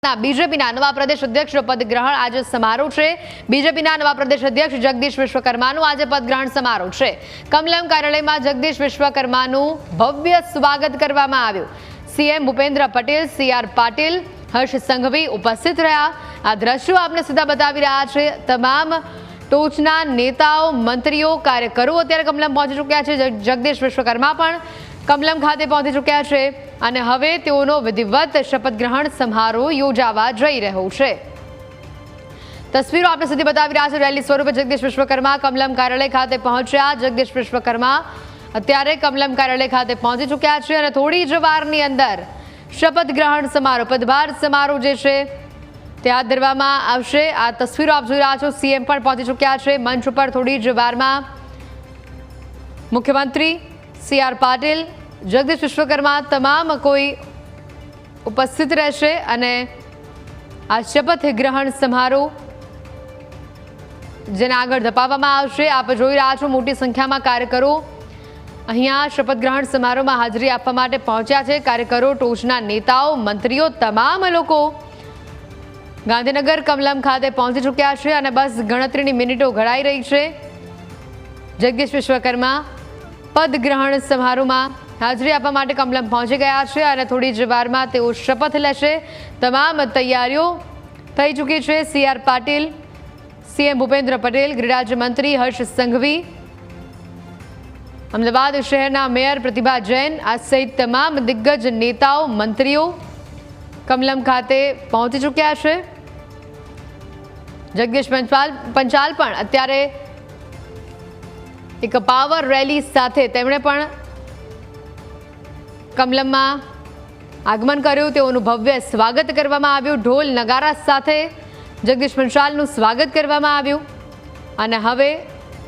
બીજેપીના નવા પ્રદેશ અધ્યક્ષ પદ ગ્રહણ આજે સમારોહ છે। બીજેપીના નવા પ્રદેશ અધ્યક્ષ જગદીશ વિશ્વકર્માનું આજે પદ ગ્રહણ સમારોહ છે। કમલમ કાર્યાલયમાં જગદીશ વિશ્વકર્માનું ભવ્ય સ્વાગત કરવામાં આવ્યું। સીએમ ભૂપેન્દ્ર પટેલ, સીઆર પાટીલ, હર્ષ સંઘવી ઉપસ્થિત રહ્યા। આ દ્રશ્યો આપને સીધા બતાવી રહ્યા છે। તમામ ટોચના નેતાઓ, મંત્રીઓ, કાર્યકરો અત્યારે કમલમ પહોંચી ચૂક્યા છે। જગદીશ વિશ્વકર્મા પણ કમલમ ખાતે પહોંચી ચૂક્યા છે અને હવે તેઓનો વિધિવત શપથ ગ્રહણ સમારોહ યોજાવા જઈ રહ્યો છે। તસવીરો આપણે સીધી બતાવી રહ્યા છે। રેલી સ્વરૂપે જગદીશ વિશ્વકર્મા કમલમ કાર્યાલય ખાતે પહોંચ્યા। જગદીશ વિશ્વકર્મા અત્યારે કમલમ કાર્યાલય ખાતે પહોંચી ચૂક્યા છે અને થોડી જ વારની અંદર શપથ ગ્રહણ સમારોહ, પદભાર સમારોહ જે છે તે હાથ ધરવામાં આવશે। આ તસવીરો આપ જોઈ રહ્યા છો। સીએમ પણ પહોંચી ચૂક્યા છે મંચ ઉપર। થોડી જ વારમાં મુખ્યમંત્રી સીઆર પાટીલ, જગદીશ વિશ્વકર્મા તમામ કોઈ ઉપસ્થિત રહેશે અને આ શપથ ગ્રહણ સમારોહ જેને આગળ ધપાવવામાં આવશે। આપ જોઈ રહ્યા છો મોટી સંખ્યામાં કાર્યકરો અહીંયા શપથ ગ્રહણ સમારોહમાં હાજરી આપવા માટે પહોંચ્યા છે। કાર્યકરો, ટોચના નેતાઓ, મંત્રીઓ, તમામ લોકો ગાંધીનગર કમલમ ખાતે પહોંચી ચૂક્યા છે અને બસ ગણતરીની મિનિટો ઘડાઈ રહી છે। જગદીશ વિશ્વકર્મા પદ ગ્રહણ સમારોહમાં હાજરી આપવા માટે કમલમ પહોંચી ગયા છે અને થોડી જ વારમાં તેઓ શપથ લેશે। તમામ તૈયારીઓ થઈ ચૂકી છે। સીઆર પાટીલ, સીએમ ભૂપેન્દ્ર પટેલ, ગૃહ રાજ્યમંત્રી હર્ષ સંઘવી, અમદાવાદ શહેરના મેયર પ્રતિભા જૈન આ સહિત તમામ દિગ્ગજ નેતાઓ, મંત્રીઓ કમલમ ખાતે પહોંચી ચૂક્યા છે। જગદીશ પંચાલ પણ અત્યારે એક પાવર રેલી સાથે તેમણે પણ કમલમમાં આગમન કર્યું। તેઓનું ભવ્ય સ્વાગત કરવામાં આવ્યું। ઢોલ નગારા સાથે જગદીશ પંચાલનું સ્વાગત કરવામાં આવ્યું અને હવે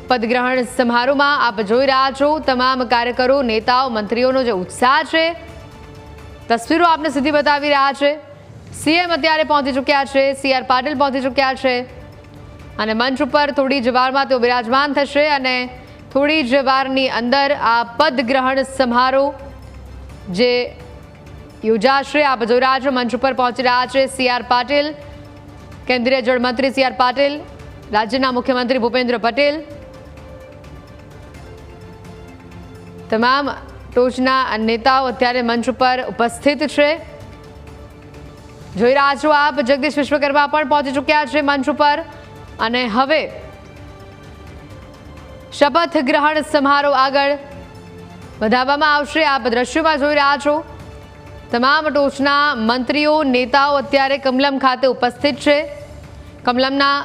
પદગ્રહણ સમારોહમાં આપ જોઈ રહ્યા છો તમામ કાર્યકરો, નેતાઓ, મંત્રીઓનો જે ઉત્સાહ છે, તસવીરો આપને સીધી બતાવી રહ્યા છે। સીએમ અત્યારે પહોંચી ચૂક્યા છે, સીઆર પાટીલ પહોંચી ચૂક્યા છે અને મંચ ઉપર થોડી જ વારમાં તેઓ બિરાજમાન થશે અને થોડી જ વારની અંદર આ પદગ્રહણ સમારોહ જે યોજાશે। આપ જોઈ રહ્યા છો મંચ ઉપર પહોંચી રહ્યા છે સીઆર પાટીલ, કેન્દ્રીય જળમંત્રી સીઆર પાટીલ, રાજ્યના મુખ્યમંત્રી ભૂપેન્દ્ર પટેલ, તમામ ટોચના નેતાઓ અત્યારે મંચ ઉપર ઉપસ્થિત છે। જોઈ રહ્યા છો આપ જગદીશ વિશ્વકર્મા પણ પહોંચી ચૂક્યા છે મંચ ઉપર અને હવે શપથ ગ્રહણ સમારોહ આગળ વધારવામાં આવશે। આપ દ્રશ્યોમાં જોઈ રહ્યા છો તમામ ટોચના મંત્રીઓ, નેતાઓ અત્યારે કમલમ ખાતે ઉપસ્થિત છે। કમલમના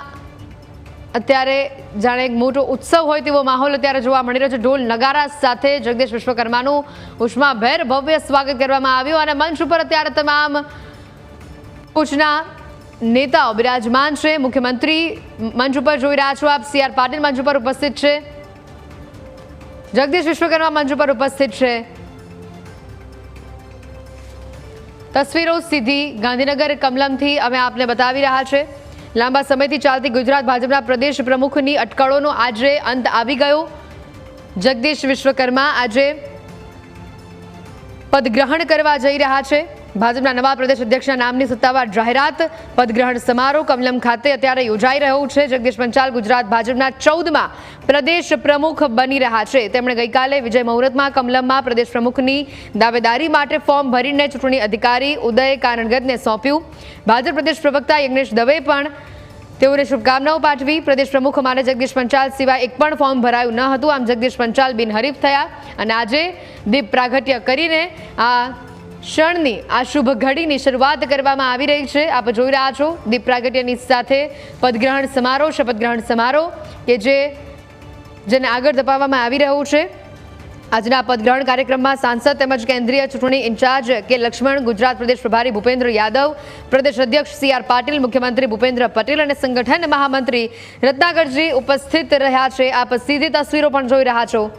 અત્યારે જાણે એક મોટો ઉત્સવ હોય તેવો માહોલ અત્યારે જોવા મળી રહ્યો છે। ઢોલ નગારા સાથે જગદીશ વિશ્વકર્માનું ઉષ્માભેર ભવ્ય સ્વાગત કરવામાં આવ્યું અને મંચ ઉપર અત્યારે તમામ ટોચના નેતાઓ બિરાજમાન છે। મુખ્યમંત્રી મંચ ઉપર જોઈ રહ્યા છો આપ, સીઆર પાટીલ મંચ ઉપર ઉપસ્થિત છે, જગદીશ વિશ્વકર્મા મંચ ઉપર ઉપસ્થિત છે। તસવીરો સીધી ગાંધીનગર કમલમથી અમે આપને બતાવી રહ્યા છે। લાંબા સમયથી ચાલતી ગુજરાત ભાજપના પ્રદેશ પ્રમુખની અટકળોનો આજે અંત આવી ગયો। જગદીશ વિશ્વકર્મા આજે પદગ્રહણ કરવા જઈ રહ્યા છે। ભાજપના નવા પ્રદેશ અધ્યક્ષના નામની સત્તાવાર જાહેરાત પદગ્રહણ સમારોહ કમલમ ખાતે અત્યારે યોજાઈ રહ્યો છે। જગદીશ પંચાલ ગુજરાત ભાજપના 14મા પ્રદેશ પ્રમુખ બની રહ્યા છે। તેમણે ગઈકાલે વિજય મુહૂર્તમાં કમલમમાં પ્રદેશ પ્રમુખની દાવેદારી માટે ફોર્મ ભરીને ચૂંટણી અધિકારી ઉદય કાનડગતને સોંપ્યું। ભાજપ પ્રદેશ પ્રવક્તા યજ્ઞેશ દવે પણ તેઓને શુભકામનાઓ પાઠવી। પ્રદેશ પ્રમુખ માટે જગદીશ પંચાલ સિવાય એક પણ ફોર્મ ભરાયું ન હતું। આમ જગદીશ પંચાલ બિનહરીફ થયા અને આજે દીપ પ્રાગટ્ય કરીને આ ક્ષણની, આ શુભ ઘડીની શરૂઆત કરવામાં આવી રહી છે। આપ જોઈ રહ્યા છો દીપ પ્રાગટ્યની સાથે પદગ્રહણ સમારોહ, શપથ ગ્રહણ સમારોહ કે જેને આગળ ધપાવવામાં આવી રહ્યું છે। આજના પદગ્રહણ કાર્યક્રમમાં સાંસદ તેમજ કેન્દ્રીય ચૂંટણી ઇન્ચાર્જ કે લક્ષ્મણ, ગુજરાત પ્રદેશ પ્રભારી ભૂપેન્દ્ર યાદવ, પ્રદેશ અધ્યક્ષ સીઆર પાટીલ, મુખ્યમંત્રી ભૂપેન્દ્ર પટેલ અને સંગઠન મહામંત્રી રત્નાકરજી ઉપસ્થિત રહ્યા છે। આપ સીધી તસવીરો પણ જોઈ રહ્યા છો।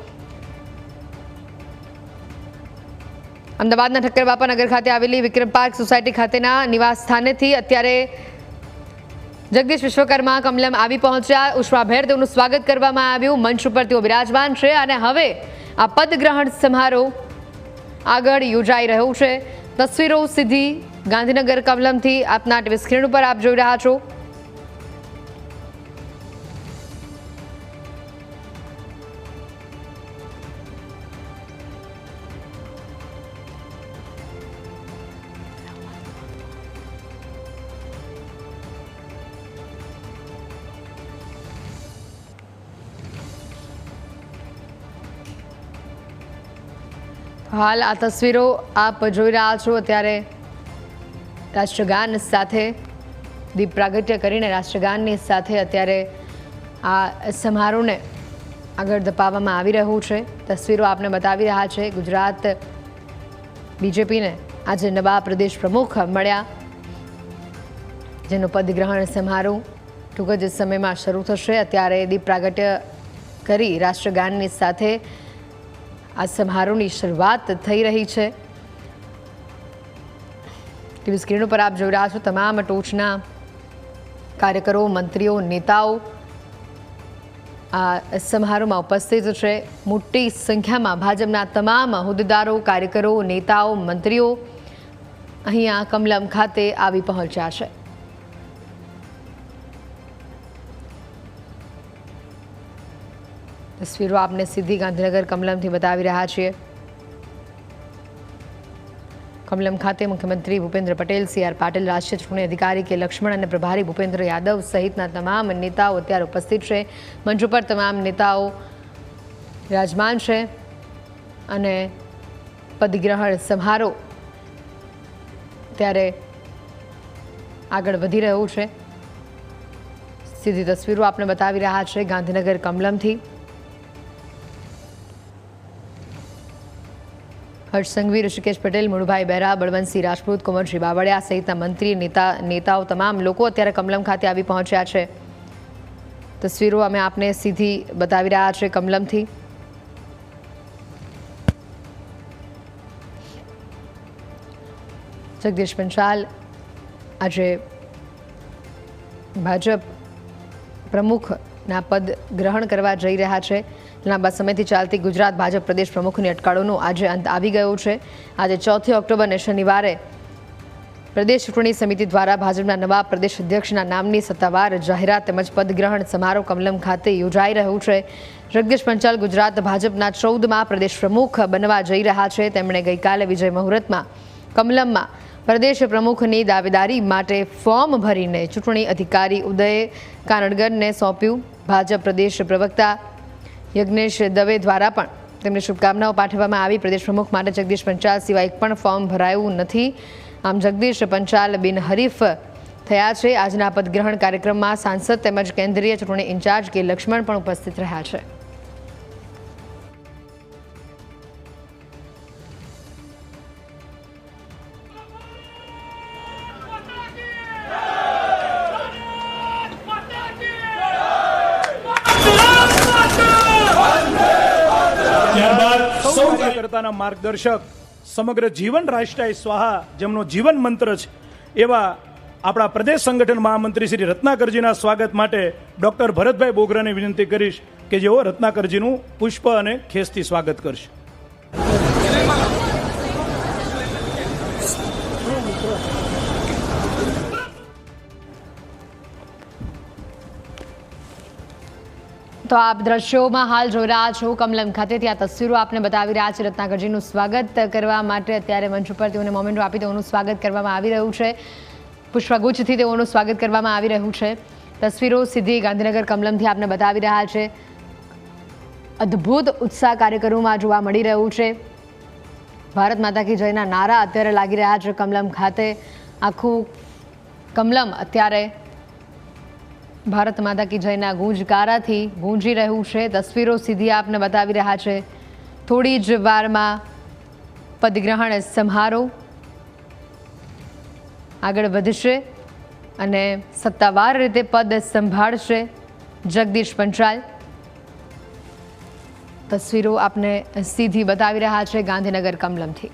અમદાવાદના ઠક્કર બાપા નગર ખાતે આવેલી વિક્રમ પાર્ક સોસાયટી ખાતેના નિવાસ સ્થાનેથી અત્યારે જગદીશ વિશ્વકર્મા કમલમ આવી પહોંચ્યા। ઉષ્માભેર તેઓનું સ્વાગત કરવામાં આવ્યું। મંચ ઉપર તેઓ બિરાજમાન છે અને હવે આ પદગ્રહણ સમારોહ આગળ યોજાઈ રહ્યો છે। તસવીરો સીધી ગાંધીનગર કમલમથી આપના ટીવી સ્ક્રીન ઉપર આપ જોઈ રહ્યા છો। હાલ આ તસવીરો આપ જોઈ રહ્યા છો। અત્યારે રાષ્ટ્રગાન સાથે દીપ પ્રાગટ્ય કરીને રાષ્ટ્રગાનની સાથે અત્યારે આ સમારોહને આગળ ધપાવવામાં આવી રહ્યું છે। તસવીરો આપને બતાવી રહ્યા છે। ગુજરાત બીજેપીને આજે નવા પ્રદેશ પ્રમુખ મળ્યા, જેનો પદગ્રહણ સમારોહ ટૂંક જ સમયમાં શરૂ થશે। અત્યારે દીપ પ્રાગટ્ય કરી રાષ્ટ્રગાનની સાથે આ સમારોહની શરૂઆત થઈ રહી છે। ટીવી સ્ક્રીન ઉપર આપ જોઈ રહ્યા છો તમામ ટોચના કાર્યકરો, મંત્રીઓ, નેતાઓ આ સમારોહમાં ઉપસ્થિત છે। મોટી સંખ્યામાં ભાજપના તમામ હોદ્દેદારો, કાર્યકરો, નેતાઓ, મંત્રીઓ અહીંયા કમલમ ખાતે આવી પહોંચ્યા છે। તસવીરો આપને સીધી ગાંધીનગર કમલમથી બતાવી રહ્યા છીએ। કમલમ ખાતે મુખ્યમંત્રી ભૂપેન્દ્ર પટેલ, CR પાટીલ, રાષ્ટ્રીય ચૂંટણી અધિકારી કે લક્ષ્મણ અને પ્રભારી ભૂપેન્દ્ર યાદવ સહિતના તમામ નેતાઓ અત્યારે ઉપસ્થિત છે। મંચ ઉપર તમામ નેતાઓ વિરાજમાન છે અને પદગ્રહણ સમારોહ ત્યારે આગળ વધી રહ્યું છે। સીધી તસવીરો આપને બતાવી રહ્યા છે ગાંધીનગર કમલમથી। હર્ષ સંઘવી, ઋષિકેશ પટેલ, મુળુભાઈ બેરા, બળવંતસિંહ રાજપૂત, કુંવરજી બાવળિયા સહિતના મંત્રી, નેતાઓ તમામ લોકો અત્યારે કમલમ ખાતે આવી પહોંચ્યા છે। તસવીરો અમે આપને સીધી બતાવી રહ્યા છે કમલમથી। જગદીશ પંચાલ આજે ભાજપ પ્રમુખના પદ ગ્રહણ કરવા જઈ રહ્યા છે। લાંબા સમયથી ચાલતી ગુજરાત ભાજપ પ્રદેશ પ્રમુખની અટકળોનો આજે અંત આવી ગયો છે। આજે 4 ઓક્ટોબરને શનિવારે પ્રદેશ ચૂંટણી સમિતિ દ્વારા ભાજપના નવા પ્રદેશ અધ્યક્ષના નામની સત્તાવાર જાહેરાત તેમજ પદગ્રહણ સમારોહ કમલમ ખાતે યોજાઈ રહ્યું છે। જગદીશ પંચાલ ગુજરાત ભાજપના 14મા પ્રદેશ પ્રમુખ બનવા જઈ રહ્યા છે। તેમણે ગઈકાલે વિજય મુહૂર્તમાં કમલમમાં પ્રદેશ પ્રમુખની દાવેદારી માટે ફોર્મ ભરીને ચૂંટણી અધિકારી ઉદય કાનડગરને સોંપ્યું। ભાજપ પ્રદેશ પ્રવક્તા યજ્ઞેશ દવે દ્વારા પણ તેમને શુભકામનાઓ પાઠવવામાં આવી। પ્રદેશ પ્રમુખ માટે જગદીશ પંચાલ સિવાય એક પણ ફોર્મ ભરાયું નથી। આમ જગદીશ પંચાલ બિનહરીફ થયા છે। આજના પદગ્રહણ કાર્યક્રમમાં સાંસદ તેમજ કેન્દ્રીય ચૂંટણી ઇન્ચાર્જ કે લક્ષ્મણ પણ ઉપસ્થિત રહ્યા છે। કાર્યકર્તાના માર્ગદર્શક, સમગ્ર જીવન રાષ્ટ્રાય સ્વાહા જેમનો જીવન મંત્ર છે એવા આપણા પ્રદેશ સંગઠન મહામંત્રી શ્રી રત્નાકરજીના સ્વાગત માટે ડોક્ટર ભરતભાઈ બોગરાને વિનંતી કરીશ કે જેઓ રત્નાકરજીનું પુષ્પ અને ખેસથી સ્વાગત કરશે। તો આપ દ્રશ્યોમાં હાલ જોઈ રહ્યા છો કમલમ ખાતેથી આ તસવીરો આપને બતાવી રહ્યા છે। રત્નાકરજીનું સ્વાગત કરવા માટે અત્યારે મંચ ઉપર તેઓને મોમેન્ટો આપી તેઓનું સ્વાગત કરવામાં આવી રહ્યું છે। પુષ્પગુચ્છથી તેઓનું સ્વાગત કરવામાં આવી રહ્યું છે। તસવીરો સીધી ગાંધીનગર કમલમથી આપને બતાવી રહ્યા છે। અદ્ભુત ઉત્સાહ કાર્યકરોમાં જોવા મળી રહ્યું છે। ભારત માતા કી જયના નારા અત્યારે લાગી રહ્યા છે કમલમ ખાતે। આખું કમલમ અત્યારે ભારત માતા કી જયના ગૂંજકારાથી ગૂંજી રહ્યું છે। તસવીરો સીધી આપને બતાવી રહ્યા છે। થોડી જ વારમાં પદગ્રહણ સમારોહ આગળ વધશે અને સત્તાવાર રીતે પદ સંભાળશે જગદીશ પંચાલ। તસવીરો આપને સીધી બતાવી રહ્યા છે ગાંધીનગર કમલમથી।